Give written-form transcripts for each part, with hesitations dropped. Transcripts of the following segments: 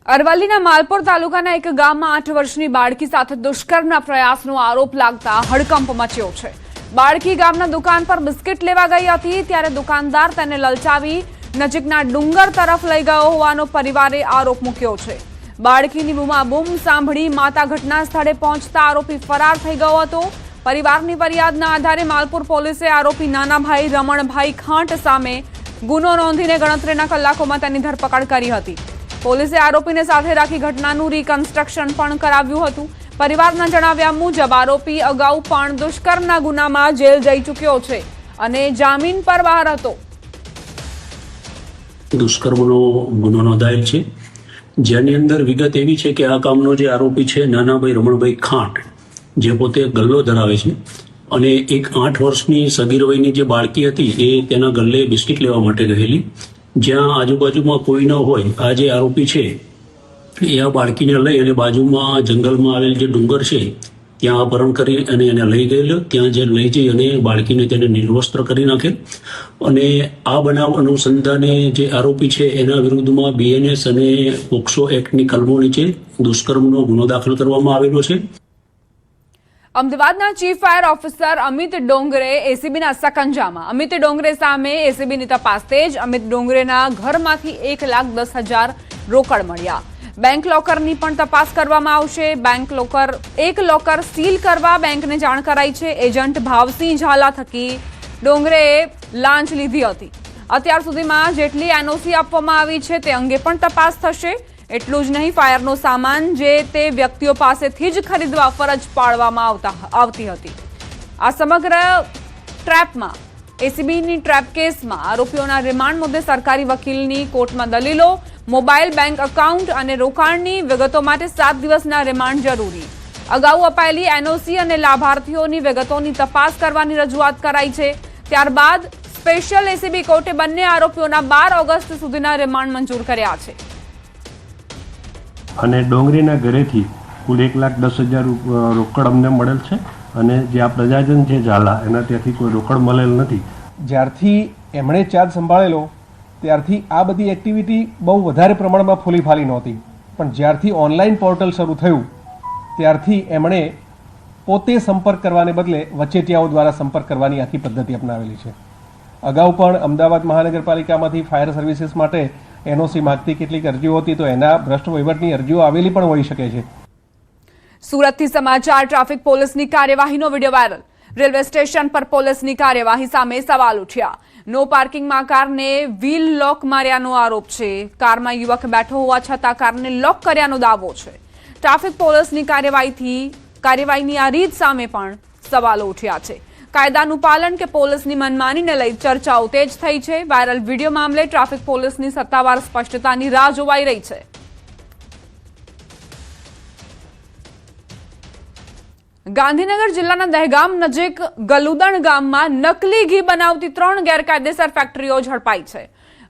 અરવલ્લીના માલપુર તાલુકાના એક ગામમાં 8 વર્ષની બાળકી સાથે દુષ્કર્મના પ્રયાસનો આરોપ લાગતા હડકંપ મચ્યો છે। બાળકી ગામના દુકાન પર બિસ્કિટ લેવા ગઈ હતી ત્યારે દુકાનદાર તેને લલચાવી નજીકના ડુંગર તરફ લઈ ગયો હોવાનો પરિવારે આરોપ મૂક્યો છે। બાળકીની બૂમાબૂમ સાંભળી માતા ઘટના સ્થળે પહોંચતા આરોપી ફરાર થઈ ગયો હતો। પરિવારની ફરિયાદના આધારે માલપુર પોલીસે આરોપી નાનાભાઈ રમણભાઈ ખાંટ સામે ગુનો નોંધીને ગણતરીના કલાકોમાં તેની ધરપકડ કરી હતી। પોલીસે આરોપીને સાથે રાખી ઘટનાનું રિકન્સ્ટ્રક્શન પણ કરાવ્યું હતું। પરિવારના જણાવ્યા મુજબ આરોપી અગાઉ પણ દુષ્કર્મના ગુનામાં જેલ જઈ ચૂક્યો છે અને જામીન પર બહાર હતો। દુષ્કર્મનો ગુનો નોંધાયેલ છે, જેની અંદર વિગત એવી છે કે આ કામનો જે આરોપી છે નાનાભાઈ રમણભાઈ ખાંટ, જે પોતે ગલ્લો ધરાવે છે અને એક 8 વર્ષની સગીર વયની જે બાળકી હતી એ તેના ગલ્લે બિસ્કિટ લેવા માટે ગયેલી, જ્યાં આજુબાજુમાં કોઈ ન હોય આ જે આરોપી છે એ આ બાળકીને લઈ અને બાજુમાં જંગલમાં આવેલ જે ડુંગર છે ત્યાં અપહરણ કરી અને એને લઈ ગયેલો। ત્યાં જે લઈ જઈ અને બાળકીને તેને નિર્વસ્ત્ર કરી નાખેલ અને આ બનાવ અનુસંધાને જે આરોપી છે એના વિરુદ્ધમાં BNS અને પોક્સો એક્ટની કલમો નીચે દુષ્કર્મનો ગુનો દાખલ કરવામાં આવેલો છે। અમદાવાદના chief fire officer Amit Dongre એસીબીના સકંજામાં। અમિત ડોંગરે સામે એસીબીની તપાસ તેજ। અમિત ડોંગરેના ઘરમાંથી 1,10,000 રોકડ મળ્યા। બેંક લોકરની પણ તપાસ કરવામાં આવશે। એક લોકર સીલ કરવા બેંકને જાણ કરાઈ છે। એજન્ટ ભાવસિંહ ઝાલા થકી ડોંગરેએ લાંચ લીધી હતી। અત્યાર સુધીમાં જેટલી NOC આપવામાં આવી છે તે અંગે પણ તપાસ થશે। એટલું જ નહીં, ફાયરનો સામાન જે તે વ્યક્તિઓ પાસેથી જ ખરીદવા ફરજ પાડવામાં આવતી હતી। આ સમગ્ર ટ્રેપમાં એસીબીની ટ્રેપ કેસમાં આરોપીઓના રિમાન્ડ મુદ્દે સરકારી વકીલની કોર્ટમાં દલીલો। મોબાઈલ બેંક એકાઉન્ટ અને રોકાણની વિગતો માટે 7 દિવસના રિમાન્ડ જરૂરી। અગાઉ અપાયેલી NOC અને લાભાર્થીઓની વિગતોની તપાસ કરવાની રજૂઆત કરાઈ છે। ત્યારબાદ સ્પેશિયલ એસીબી કોર્ટે બંને આરોપીઓના 12 ઓગસ્ટ સુધીના રિમાન્ડ મંજૂર કર્યા છે। અને ડોંગરીના ઘરેથી કુલ 1,10,000 રોકડ અમને મળેલ છે અને જે આ પ્રજાજન છે ઝાલા એના ત્યાંથી કોઈ રોકડ મળેલ નથી। જ્યારથી એમણે ચાર્જ સંભાળેલો ત્યારથી આ બધી એક્ટિવિટી બહુ વધારે પ્રમાણમાં ફૂલીફાલી નહોતી, પણ જ્યારથી ઓનલાઈન પોર્ટલ શરૂ થયું ત્યારથી એમણે પોતે સંપર્ક કરવાને બદલે વચેટિયાઓ દ્વારા સંપર્ક કરવાની આખી પદ્ધતિ અપનાવેલી છે। અગાઉ પણ અમદાવાદ મહાનગરપાલિકામાંથી ફાયર સર્વિસીસ માટે NOC માંગતી કેટલીક અરજીઓ હતી, તો એના ભ્રષ્ટ વહીવટની અરજીઓ આવેલી પણ હોઈ શકે છે। સુરતથી સમાચાર। ટ્રાફિક પોલીસની કાર્યવાહીનો વિડીયો વાયરલ। રેલવે સ્ટેશન પર પોલીસની કાર્યવાહી સામે સવાલ ઉઠ્યા। નો પાર્કિંગમાં કારને વ્હીલ લોક માર્યાનો આરોપ છે। કારમાં યુવક બેઠો હોવા છતાં કારને લોક કર્યાનો દાવો છે। ટ્રાફિક પોલીસની કાર્યવાહીની આ રીત સામે પણ સવાલો ઉઠ્યા છે। કાયદાનું પાલન કે પોલીસની મનમાનીને લઈ ચર્ચાઓ તેજ થઈ છે। વાયરલ વિડીયો મામલે ટ્રાફિક પોલીસની સત્તાવાર સ્પષ્ટતાની રાહ જોવાઈ રહી છે। ગાંધીનગર જિલ્લાના દહેગામ નજીક ગલુદણ ગામમાં નકલી ઘી બનાવતી 3 ગેરકાયદેસર ફેક્ટરીઓ ઝડપાઈ છે।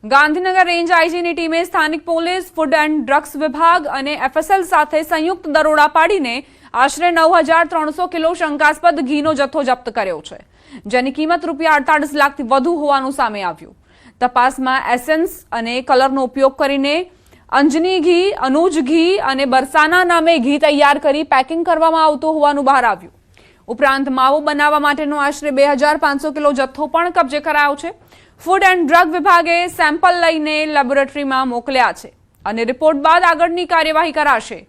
ગાંધીનગર રેન્જ આઈજીની ટીમે સ્થાનિક પોલીસ, ફૂડ એન્ડ ડ્રગ્સ વિભાગ અને FSL સાથે સંયુક્ત દરોડા પાડીને આશરે 9,300 કિલો શંકાસ્પદ ઘીનો જથ્થો જપ્ત કર્યો છે, જેની કિંમત ₹48 લાખથી વધુ હોવાનું સામે આવ્યું। તપાસમાં એસેન્સ અને કલરનો ઉપયોગ કરીને અંજની ઘી, અનુજ ઘી અને બરસાના નામે ઘી તૈયાર કરી પેકિંગ કરવામાં આવતું હોવાનું બહાર આવ્યું। ઉપરાંત માવો બનાવવા માટેનો આશરે 2,500 કિલો જથ્થો પણ કબજે કરાયો છે। ફૂડ એન્ડ ડ્રગ વિભાગે સેમ્પલ લઈને લેબોરેટરીમાં મોકલ્યા છે અને રિપોર્ટ બાદ આગળની કાર્યવાહી કરાશે।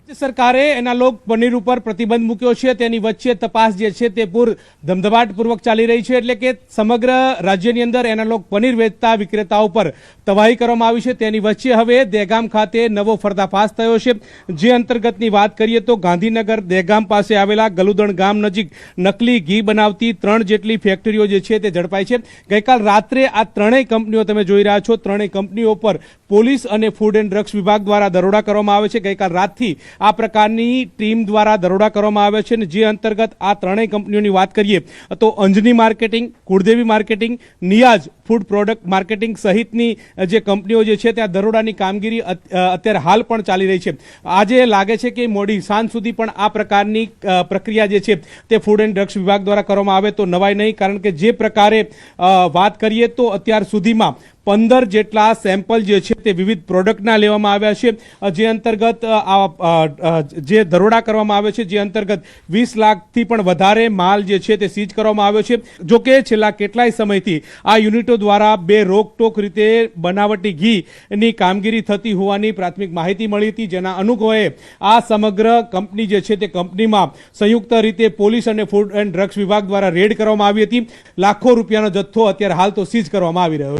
સરકારે એનાલોગ પનીર ઉપર પ્રતિબંધ મૂક્યો છે, તેની વચ્ચે તપાસ જે છે તે ધમધમાટપૂર્વક ચાલી રહી છે। એટલે કે સમગ્ર રાજ્યની અંદર એનાલોગ પનીર વેચતા વિક્રેતાઓ પર તવાહી કરવામાં આવી છે। તેની વચ્ચે હવે દહેગામ ખાતે નવો પર્દાફાશ થયો છે। જે અંતર્ગતની વાત કરીએ તો ગાંધીનગર દહેગામ પાસે આવેલા ગલુદણ ગામ નજીક નકલી ઘી બનાવતી 3 જેટલી ફેક્ટરીઓ જે છે તે ઝડપાઈ છે। ગઈકાલ રાત્રે આ 3 કંપનીઓ તમે જોઈ રહ્યા છો, 3 કંપનીઓ પર પોલીસ અને ફૂડ એન્ડ ડ્રગ્સ વિભાગ દ્વારા દરોડા કરવામાં આવે છે। ગઈકાલ રાતથી આ પ્રકારની ટીમ દ્વારા દરોડા કરવામાં આવે છે। જે અંતર્ગત આ 3 કંપનીઓની વાત કરીએ તો અંજની માર્કેટિંગ, કુળદેવી marketing, Niyaz food product marketing સહિતની જે કંપનીઓ જે છે ત્યાં દરોડાની કામગીરી અત્યારે હાલ પણ ચાલી રહી છે। આજે લાગે છે કે મોડી સાંજ સુધી પણ આ પ્રકારની પ્રક્રિયા જે છે તે ફૂડ એન્ડ ડ્રગ્સ વિભાગ દ્વારા કરવામાં આવે તો નવાઈ નહીં, કારણ કે જે પ્રકારે વાત કરીએ તો અત્યાર સુધીમાં 15 જેટલા સેમ્પલ જે છે તે વિવિધ પ્રોડક્ટના લેવામાં આવ્યા છે, જે અંતર્ગત જે દરોડા કરવામાં આવ્યો છે, જે અંતર્ગત 20 લાખથી પણ વધારે માલ જે છે તે સીઝ કરવામાં આવ્યો છે. જો કે છેલ્લા કેટલાય સમયથી આ યુનિટો દ્વારા બે રોકટોક રીતે બનાવટી ઘીની કામગીરી થતી હોવાની પ્રાથમિક માહિતી મળી હતી, જેના અનુક્રમે આ સમગ્ર કંપની જે છે તે કંપનીમાં સંયુક્ત રીતે પોલીસ અને ફૂડ એન્ડ ડ્રગ્સ વિભાગ દ્વારા રેડ કરવામાં આવી હતી. લાખો રૂપિયાનો જથ્થો અત્યારે હાલ તો સીઝ કરવામાં આવી રહ્યો છે.